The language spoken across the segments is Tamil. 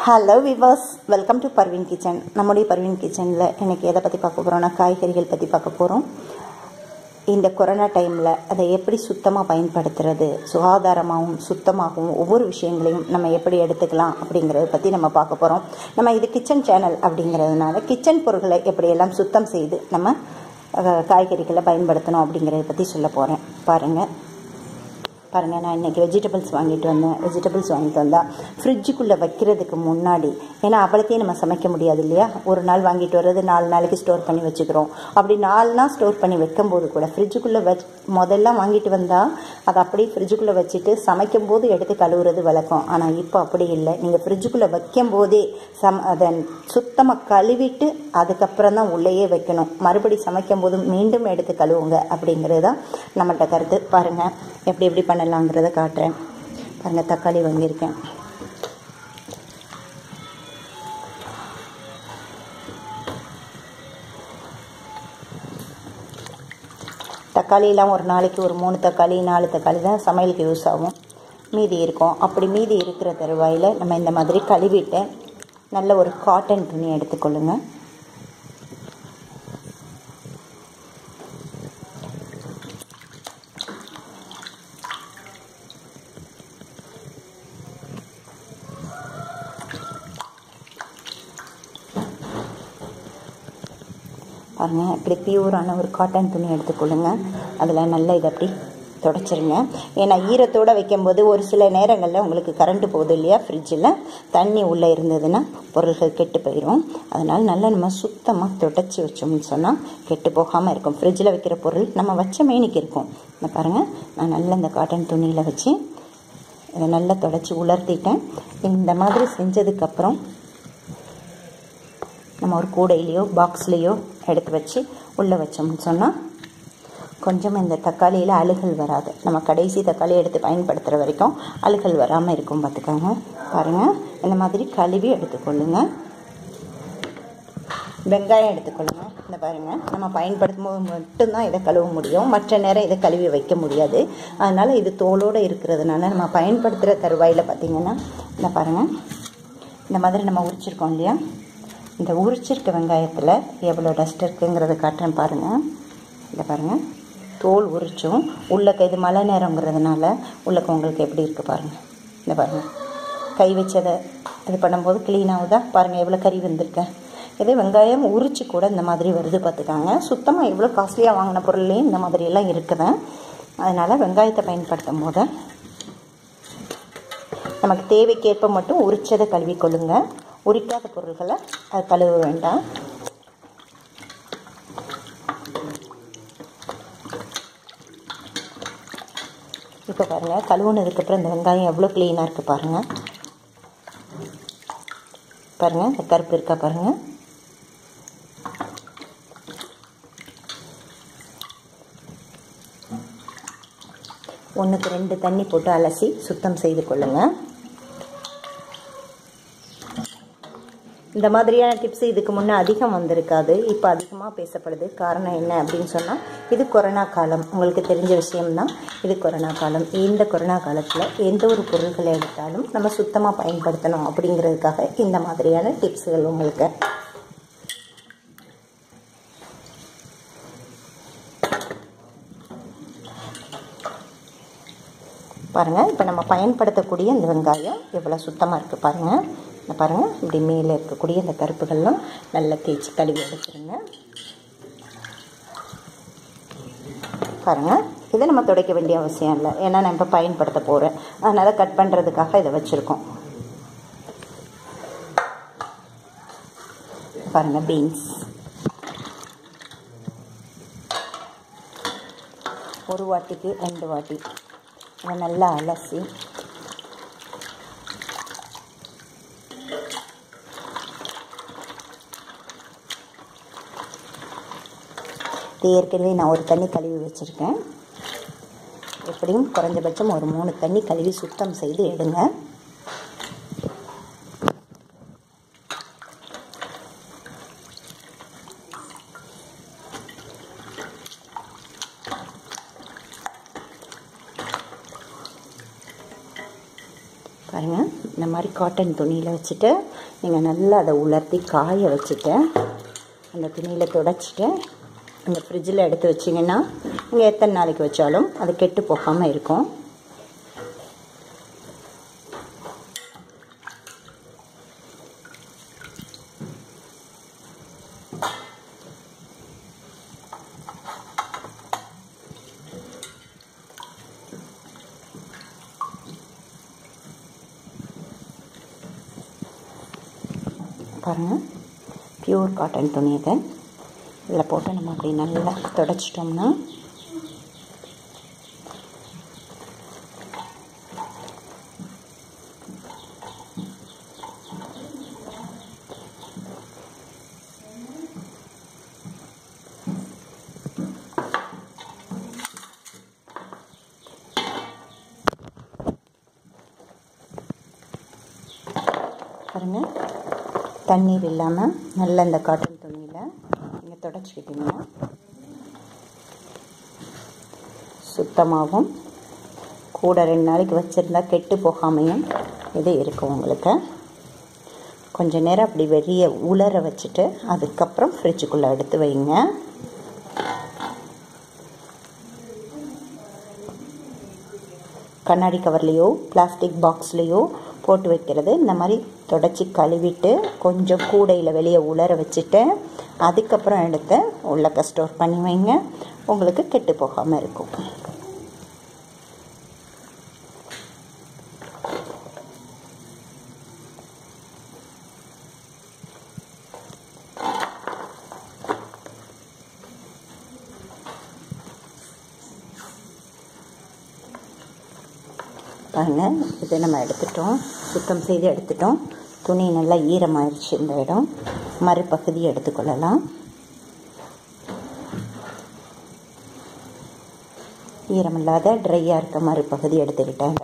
Hello viewers, welcome to Parveen kitchen. நம்முடைய பர்வின் கிச்சனில் இன்றைக்கி எதை பற்றி பார்க்க போகிறோம்னா காய்கறிகள் பற்றி பார்க்க போகிறோம். இந்த கொரோனா டைமில் அதை எப்படி சுத்தமாக பயன்படுத்துறது, சுகாதாரமாகவும் சுத்தமாகவும் ஒவ்வொரு விஷயங்களையும் நம்ம எப்படி எடுத்துக்கலாம் அப்படிங்கிறத பற்றி நம்ம பார்க்க போகிறோம். நம்ம இது கிச்சன் சேனல் அப்படிங்கிறதுனால கிச்சன் பொருட்களை எப்படியெல்லாம் சுத்தம் செய்து நம்ம காய்கறிகளை பயன்படுத்தணும் அப்படிங்கிறத பற்றி சொல்ல போகிறேன். பாருங்கள், நான் இன்றைக்கி வெஜிடபிள்ஸ் வாங்கிட்டு வந்தால் ஃப்ரிட்ஜுக்குள்ளே வைக்கிறதுக்கு முன்னாடி, ஏன்னா அவ்வளோத்தையும் நம்ம சமைக்க முடியாது இல்லையா, ஒரு நாள் வாங்கிட்டு வர்றது 4 நாளைக்கு ஸ்டோர் பண்ணி வச்சுக்கிறோம். அப்படி 4 நாள் ஸ்டோர் பண்ணி வைக்கும்போது கூட ஃப்ரிட்ஜுக்குள்ளே முதல்லாம் வாங்கிட்டு வந்தால் அதை அப்படியே ஃப்ரிட்ஜுக்குள்ளே வச்சுட்டு சமைக்கும் போது எடுத்து கழுவுறது வழக்கம். ஆனால் இப்போ அப்படி இல்லை. நீங்கள் ஃப்ரிட்ஜுக்குள்ளே வைக்கும் போதே அதை சுத்தமாக கழுவிட்டு அதுக்கப்புறம் தான் உள்ளேயே வைக்கணும். மறுபடி சமைக்கும் போது மீண்டும் எடுத்து கழுவுங்க அப்படிங்கிறது தான் நம்மள்கிட்ட கருத்து. பாருங்கள் எப்படி பண்ணலாங்கிறத காட்டுறேன். பாருங்கள், தக்காளி வாங்கியிருக்கேன். தக்காளியெலாம் ஒரு நாளைக்கு ஒரு 3 தக்காளி 4 தக்காளி தான் சமையலுக்கு யூஸ் ஆகும். மீதி இருக்கும். அப்படி மீதி இருக்கிற தருவாயில் நம்ம இந்த மாதிரி கழுவிட்டு நல்ல ஒரு காட்டன் துணி எடுத்துக்கொள்ளுங்க. பாருங்கள், இப்படி பியூரான ஒரு காட்டன் துணி எடுத்துக்கொள்ளுங்க. அதில் நல்லா இதை அப்படி துடைச்சிருங்க. ஏன்னா ஈரத்தோடு வைக்கும்போது ஒரு சில நேரங்களில் உங்களுக்கு கரண்ட்டு போகுது இல்லையா, ஃப்ரிட்ஜில் தண்ணி உள்ளே இருந்ததுன்னா பொருள்கள் கெட்டு போயிடும். அதனால் நல்லா நம்ம சுத்தமாக துடைச்சி வச்சோம்னு சொன்னால் கெட்டு போகாமல் இருக்கும். ஃப்ரிட்ஜில் வைக்கிற பொருள் நம்ம வச்ச மேனிக்கு இருக்கும். இந்த பாருங்கள், நான் நல்லா இந்த காட்டன் துணியில் வச்சு இதை நல்லா துடைச்சி உலர்த்திட்டேன். இந்த மாதிரி செஞ்சதுக்கப்புறம் நம்ம ஒரு கூடையிலையோ பாக்ஸ்லேயோ எடுத்து வச்சு உள்ளே வச்சோம்னு சொன்னால் கொஞ்சம் இந்த தக்காளியில் அழுகல் வராது. நம்ம கடைசி தக்காளி எடுத்து பயன்படுத்துகிற வரைக்கும் அழுகல் வராமல் இருக்கும். பார்த்துக்கோங்க. பாருங்கள், இந்த மாதிரி கழுவி எடுத்துக்கொள்ளுங்க. வெங்காயம் எடுத்துக்கொள்ளுங்க. இந்த பாருங்கள், நம்ம பயன்படுத்தும் போது மட்டும்தான் இதை கழுவ முடியும், மற்ற நேரம் இதை கழுவி வைக்க முடியாது. அதனால் இது தோலோடு இருக்கிறதுனால நம்ம பயன்படுத்துகிற தருவாயில் பார்த்திங்கன்னா இந்த பாருங்கள், இந்த மாதிரி நம்ம உரிச்சிருக்கோம் இல்லையா, இந்த உரிச்சிருக்க வெங்காயத்தில் எவ்வளோ டஸ்ட் இருக்குங்கிறத காட்டுறேன். பாருங்கள், இந்த பாருங்கள், தோல் உரிச்சும் உள்ளக்க இது மழை நேரங்கிறதுனால உள்ளக்க உங்களுக்கு எப்படி இருக்குது பாருங்கள். இந்த பாருங்கள், கை வச்சதை இது பண்ணும்போது க்ளீன் ஆகுதா பாருங்கள், எவ்வளோ கறி வந்திருக்கேன். இதே வெங்காயம் உரிச்சு கூட இந்த மாதிரி வருது. பார்த்துக்காங்க, சுத்தமாக எவ்வளோ காஸ்ட்லியாக வாங்கின பொருள்லேயும் இந்த மாதிரியெல்லாம் இருக்குது. அதனால் வெங்காயத்தை பயன்படுத்தும் போது நமக்கு தேவைக்கேற்ப மட்டும் உரிச்சதை கழுவிக்கொள்ளுங்க. உரிக்காத பொருள்களை அது கழுவ வேண்டாம். இப்போ பாருங்கள், கழுவுனதுக்கப்புறம் இந்த வெங்காயம் எவ்வளோ க்ளீனாக இருக்குது பாருங்கள். பாருங்கள், இந்த கருப்பு இருக்கா பாருங்கள். ஒன்றுக்கு 2 தண்ணி போட்டு அலசி சுத்தம் செய்து கொள்ளுங்கள். இந்த மாதிரியான டிப்ஸ் இதுக்கு முன்னே அதிகம் வந்திருக்காது, இப்போ அதிகமாக பேசப்படுது. காரணம் என்ன அப்படின்னு சொன்னால், இது கொரோனா காலம். உங்களுக்கு தெரிஞ்ச விஷயம்தான், இது கொரோனா காலம். இந்த கொரோனா காலத்தில் எந்த ஒரு பொருட்களை எடுத்தாலும் நம்ம சுத்தமாக பயன்படுத்தணும் அப்படிங்கிறதுக்காக இந்த மாதிரியான டிப்ஸுகள் உங்களுக்கு. பாருங்கள், இப்போ நம்ம பயன்படுத்தக்கூடிய இந்த வெங்காயம் எவ்வளோ சுத்தமாக இருக்குது பாருங்கள். இந்த பாருங்கள், இப்படி மேலே இருக்கக்கூடிய இந்த கருப்புகள்லாம் நல்லா தேய்ச்சி கழுவி எடுத்துருங்க. பாருங்கள், இதை நம்ம துடைக்க வேண்டிய அவசியம் இல்லை, ஏன்னா நான் இப்போ பயன்படுத்த போகிறேன். அதனால் கட் பண்ணுறதுக்காக இதை வச்சுருக்கோம். பாருங்கள், பீன்ஸ் ஒரு வாட்டிக்கு 2 வாட்டி அதை நல்லா அலசி ஏற்கனவே நான் ஒரு தண்ணி கழுவி வச்சுருக்கேன். எப்படியும் குறைஞ்சபட்சம் ஒரு 3 தண்ணி கழுவி சுத்தம் செய்து எடுங்க. பாருங்கள், இந்த மாதிரி காட்டன் துணியில் வச்சுட்டு நீங்கள் நல்லா அதை உலர்த்தி காய வச்சுட்டு அந்த துணியில் துடைச்சிட்டு நீங்கள் ஃப்ரிட்ஜில் எடுத்து வச்சிங்கன்னா நீங்கள் எத்தனை நாளைக்கு வச்சாலும் அது கெட்டு போகாமல் இருக்கும். பாருங்கள், பியூர் காட்டன் துணி இது. இதில் போட்டு நம்ம அப்படி நல்லா துடைச்சிட்டோம்னா பாருங்கள், தண்ணீர் இல்லாமல் நல்ல இந்த காட்டன் துணியில் நீங்கள் துடைச்சிக்கிட்டிங்கன்னா சுத்தமாகவும் கூட 2 நாளைக்கு வச்சுருந்தா கெட்டு போகாமையும் இது இருக்கும். உங்களுக்கு கொஞ்சம் நேரம் அப்படி வெளியே உலர வச்சுட்டு அதுக்கப்புறம் ஃப்ரிட்ஜுக்குள்ளே எடுத்து வைங்க. கண்ணாடி கவர்லேயோ பிளாஸ்டிக் பாக்ஸ்லேயோ போட்டு வைக்கிறது. இந்த மாதிரி தொடச்சி கழுவிட்டு கொஞ்சம் கூடையில் வெளியே உலர வச்சுட்டு அதுக்கப்புறம் எடுத்து உள்ளக்க ஸ்டோர் பண்ணி வைங்க. உங்களுக்கு கெட்டு போகாமல் இருக்கும். பாருங்கள், இதை நம்ம எடுத்துட்டோம், சுத்தம் செய்து எடுத்துட்டோம். துணி நல்லா ஈரமாயிடுச்சு. இந்த இடம் மறுபகுதி எடுத்துக்கொள்ளலாம். ஈரமில்லாத ட்ரையாக இருக்க மறுபகுதி எடுத்துக்கிட்டாங்க.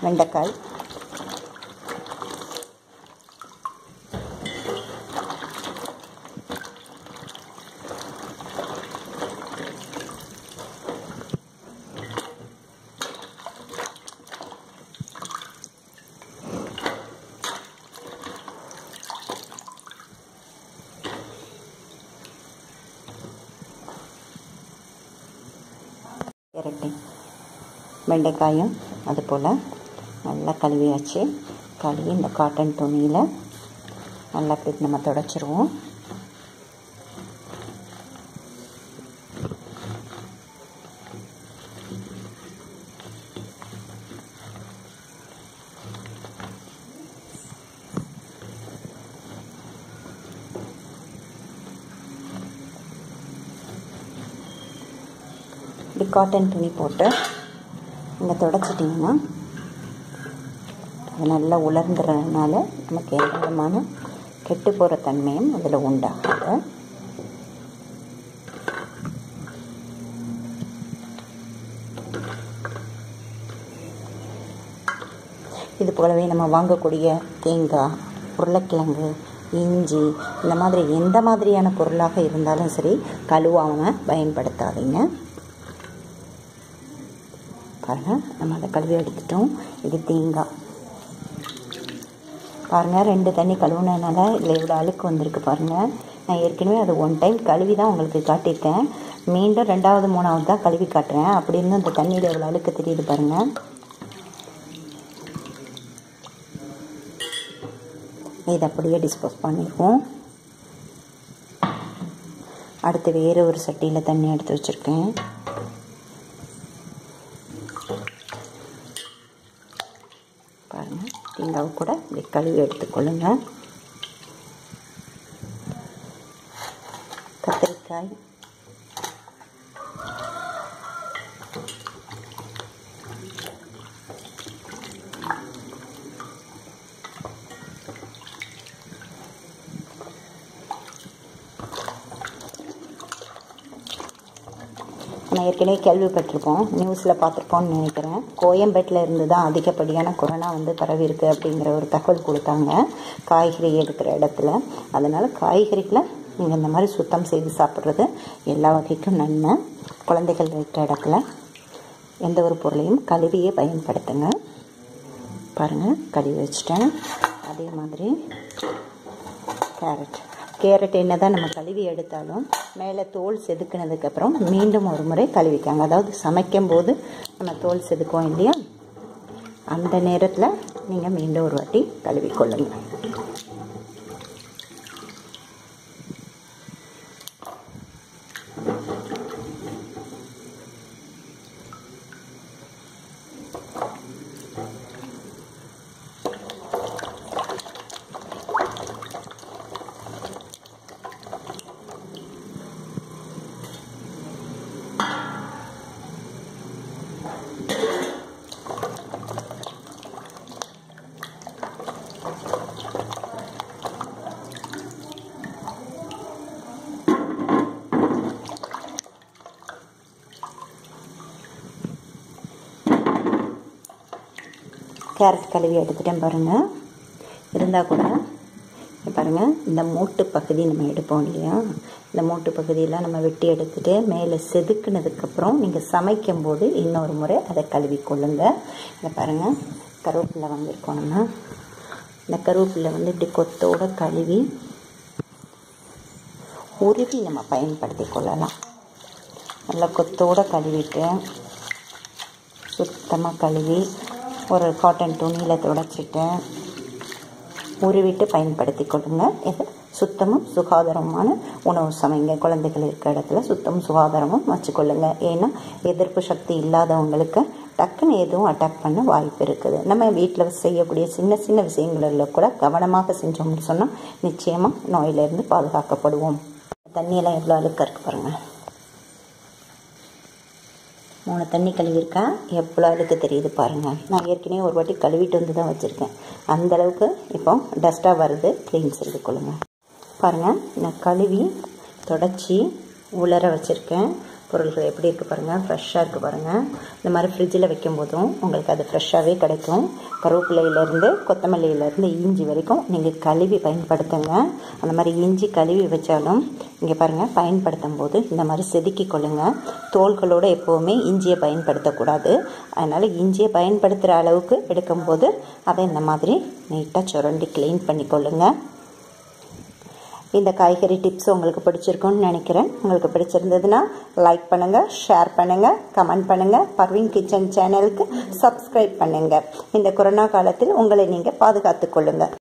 வெண்டைக்காய், கேரட்டு, வெண்டைக்காயும் அது போல் நல்லா கழுவியாச்சு. கழுவி இந்த காட்டன் துணியில் நல்லா போட்டு நம்ம துடைச்சிருவோம். இப்படி காட்டன் துணி போட்டு நீங்கள் துடைச்சிட்டிங்கன்னா அது நல்லா உலர்ந்துறதுனால நமக்கு எந்த விதமான கெட்டு போகிற தன்மையும் அதில் உண்டாகாது. இது போலவே நம்ம வாங்கக்கூடிய தேங்காய், உருளைக்கிழங்கு, இஞ்சி இந்த மாதிரி எந்த மாதிரியான பொருளாக இருந்தாலும் சரி கழுவாமல் பயன்படுத்தாதீங்க. பாருங்கள், நம்ம அதை கழுவி எடுத்துட்டோம். இது தேங்காய். பாருங்கள், 2 தண்ணி கழுவுனதுனால இதில் எவ்வளோ அழுக்கு வந்திருக்கு பாருங்கள். நான் ஏற்கனவே அது 1 டைம் கழுவி தான் உங்களுக்கு காட்டியிருக்கேன். மீண்டும் 2வது 3வது தான் கழுவி காட்டுறேன். அப்படி இருந்து அந்த தண்ணியில் எவ்வளோ அழுக்கு தெரியுது பாருங்கள். இதை அப்படியே டிஸ்போஸ் பண்ணிடுவோம். அடுத்து வேறு ஒரு சட்டியில் தண்ணி எடுத்து வச்சுருக்கேன். பாருங்கள், தேங்காவை கூட இப்படி கழுவி எடுத்துக்கொள்ளுங்க. கத்திரிக்காய், நம்ம ஏற்கனவே கேள்விப்பட்டிருப்போம், நியூஸில் பார்த்துருப்போம்னு நினைக்கிறேன். கோயம்பேட்டில் இருந்து தான் அதிகப்படியான கொரோனா வந்து பரவி இருக்கு அப்படிங்கிற ஒரு தகவல் கொடுத்தாங்க காய்கறி எடுக்கிற இடத்துல. அதனால் காய்கறிகளை நீங்கள் இந்த மாதிரி சுத்தம் செய்து சாப்பிட்றது எல்லா வகைக்கும் நன்மை. குழந்தைகள் இருக்கிற இடத்துல எந்த ஒரு பொருளையும் கழுவியே பயன்படுத்துங்க. பாருங்கள், கழுவி வச்சுட்டேன். அதே மாதிரி கேரட் என்ன தான் நம்ம கழுவி எடுத்தாலும் மேலே தோல் செதுக்கினதுக்கப்புறம் மீண்டும் ஒரு முறை கழுவிக்காங்க. அதாவது சமைக்கும் போது நம்ம தோல் செதுக்குவோம் இல்லையா, அந்த நேரத்தில் நீங்கள் மீண்டும் ஒரு வாட்டி கழுவிக்கொள்ளுங்க. கேரட் கழுவி எடுத்துட்டேன் பாருங்கள். இருந்தால் கூட பாருங்கள், இந்த மூட்டு பகுதி நம்ம எடுப்போம் இல்லையா, இந்த மூட்டு பகுதியெல்லாம் நம்ம வெட்டி எடுத்துகிட்டு மேலே செதுக்குனதுக்கப்புறம் நீங்கள் சமைக்கும் போது இன்னொரு முறை அதை கழுவிக்கொள்ளுங்க. இதை பாருங்கள், கருவேப்பிலை வாங்கியிருக்கோம். நம்ம இந்த கருவேப்பிலை வந்து இப்படி கொத்தோடு கழுவி உருவி நம்ம பயன்படுத்தி கொள்ளலாம். நல்லா கொத்தோடு கழுவிட்டு சுத்தமாக கழுவி ஒரு காட்டன் துணியில் துடைச்சிட்டு உருவிட்டு பயன்படுத்தி கொடுங்க. இது சுத்தமும் சுகாதாரமான உணவு சமைங்க. குழந்தைகள் இருக்கிற இடத்துல சுத்தமும் சுகாதாரமும் வச்சுக்கொள்ளுங்க. ஏன்னா எதிர்ப்பு சக்தி இல்லாதவங்களுக்கு டக்குன்னு எதுவும் அட்டாக் பண்ண வாய்ப்பு இருக்குது. நம்ம வீட்டில் செய்யக்கூடிய சின்ன சின்ன விஷயங்களில் கூட கவனமாக செஞ்சோம்னு சொன்னால் நிச்சயமாக நோயிலிருந்து பாதுகாக்கப்படுவோம். தண்ணியெல்லாம் எவ்வளோ அழுக்காக இருக்குது பாருங்கள். 3 தண்ணி கழுவிருக்கேன். எவ்வளோ அழுக்கு தெரியுது பாருங்கள். நான் ஏற்கனவே ஒரு வாட்டி கழுவிட்டு வந்து தான் வச்சுருக்கேன். அந்தளவுக்கு இப்போ டஸ்ட்டாக வருது. க்ளீன் செய்து கொள்ளுங்கள். பாருங்கள், நான் கழுவி தொடச்சி உலர வச்சுருக்கேன். பொருள்கள் எப்படி இருக்குது பாருங்கள், ஃப்ரெஷ்ஷாக இருக்குது பாருங்கள். இந்த மாதிரி ஃப்ரிட்ஜில் வைக்கும் போதும் உங்களுக்கு அது ஃப்ரெஷ்ஷாகவே கிடைக்கும். கருவேப்பிலையிலேருந்து கொத்தமல்லியிலேருந்து இஞ்சி வரைக்கும் நீங்கள் கழுவி பயன்படுத்துங்க. அந்த மாதிரி இஞ்சி கழுவி வச்சாலும் இங்கே பாருங்கள், பயன்படுத்தும் போது இந்த மாதிரி செதுக்கி கொள்ளுங்கள். தோள்களோடு எப்போவுமே இஞ்சியை பயன்படுத்தக்கூடாது. அதனால் இஞ்சியை பயன்படுத்துகிற அளவுக்கு எடுக்கும்போது அதை இந்த மாதிரி நீட்டாக சுரண்டி க்ளீன் பண்ணி கொள்ளுங்கள். இந்த காய்கறி டிப்ஸ் உங்களுக்கு பிடிச்சிருக்கும்னு நினைக்கிறேன். உங்களுக்கு பிடிச்சிருந்ததுன்னா லைக் பண்ணுங்கள், ஷேர் பண்ணுங்கள், கமெண்ட் பண்ணுங்கள். பர்வீன் கிச்சன் சேனலுக்கு சப்ஸ்கிரைப் பண்ணுங்கள். இந்த கொரோனா காலத்தில் உங்களை நீங்கள் பாதுகாத்துக் கொள்ளுங்கள்.